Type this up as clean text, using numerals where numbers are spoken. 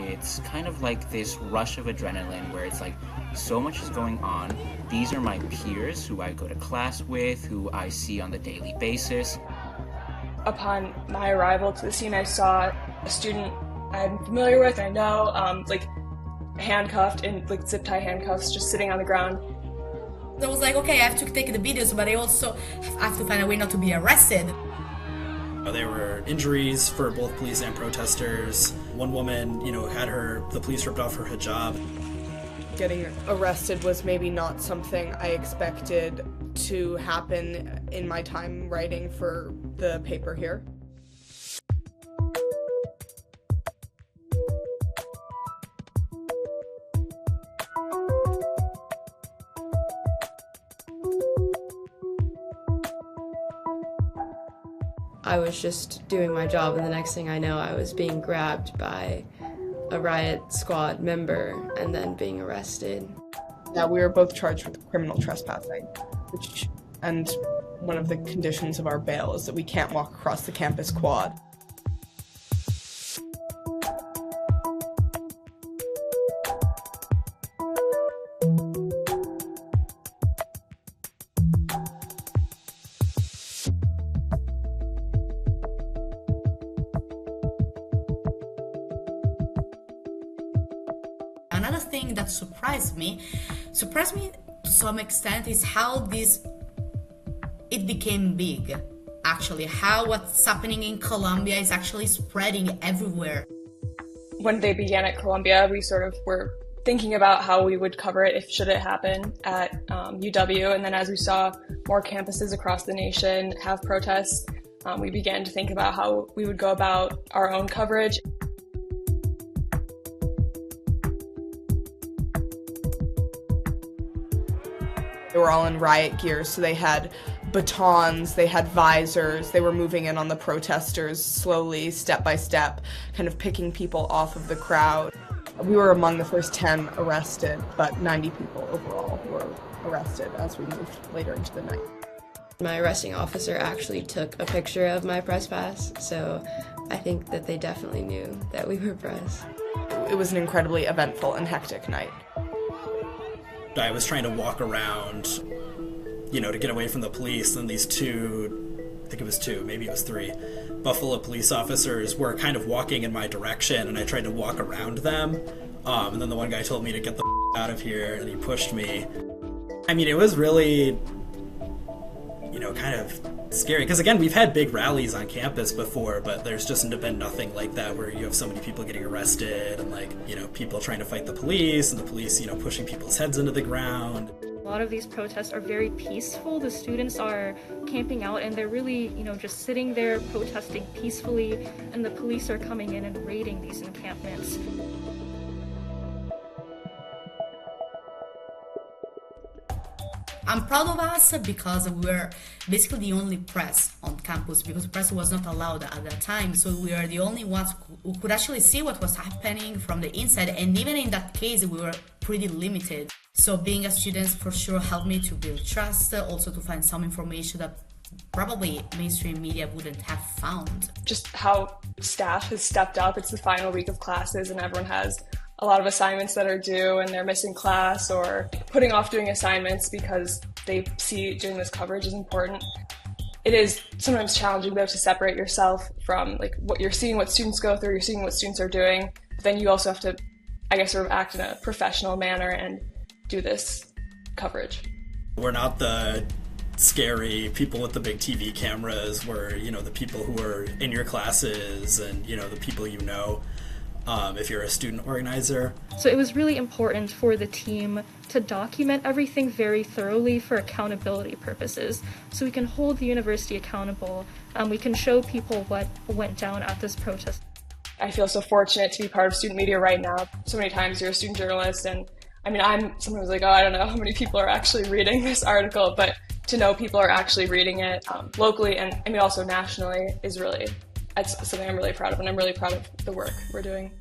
It's kind of like this rush of adrenaline where it's like so much is going on. These are my peers who I go to class with, who I see on the daily basis. Upon my arrival to the scene, I saw a student I'm familiar with, I know, handcuffed in zip tie handcuffs, just sitting on the ground. I was like, okay, I have to take the videos, but I also have to find a way not to be arrested. There were injuries for both police and protesters. One woman, had the police ripped off her hijab. Getting arrested was maybe not something I expected to happen in my time writing for the paper here. I was just doing my job, and the next thing I know, I was being grabbed by a riot squad member and then being arrested. Yeah, we were both charged with criminal trespassing, and one of the conditions of our bail is that we can't walk across the campus quad. Another thing that surprised me to some extent is how it became big. Actually, how what's happening in Columbia is actually spreading everywhere. When they began at Columbia, we sort of were thinking about how we would cover it should it happen at UW, and then as we saw more campuses across the nation have protests, we began to think about how we would go about our own coverage. They were all in riot gear, so they had batons, they had visors, they were moving in on the protesters slowly, step by step, kind of picking people off of the crowd. We were among the first 10 arrested, but 90 people overall were arrested as we moved later into the night. My arresting officer actually took a picture of my press pass, so I think that they definitely knew that we were press. It was an incredibly eventful and hectic night. I was trying to walk around, to get away from the police, and these maybe it was three, Buffalo police officers were kind of walking in my direction, and I tried to walk around them, and then the one guy told me to get the out of here, and he pushed me. I mean, it was really, kind of scary, because again, we've had big rallies on campus before, but there's just been nothing like that where you have so many people getting arrested and people trying to fight the police and the police, pushing people's heads into the ground. A lot of these protests are very peaceful. The students are camping out and they're really, just sitting there protesting peacefully, and the police are coming in and raiding these encampments. I'm proud of us because we're basically the only press on campus, because the press was not allowed at that time. So we are the only ones who could actually see what was happening from the inside. And even in that case, we were pretty limited. So being a student for sure helped me to build trust, also to find some information that probably mainstream media wouldn't have found. Just how staff has stepped up. It's the final week of classes and everyone has a lot of assignments that are due and they're missing class or putting off doing assignments because they see doing this coverage is important. It is sometimes challenging though to separate yourself from what you're seeing, what students go through, you're seeing what students are doing. But then you also have to, sort of act in a professional manner and do this coverage. We're not the scary people with the big TV cameras. We're, the people who are in your classes and, the people if you're a student organizer. So it was really important for the team to document everything very thoroughly for accountability purposes, so we can hold the university accountable. We can show people what went down at this protest. I feel so fortunate to be part of student media right now. So many times you're a student journalist, and I'm sometimes like, I don't know how many people are actually reading this article, but to know people are actually reading it locally and also nationally is really, it's something I'm really proud of, and I'm really proud of the work we're doing.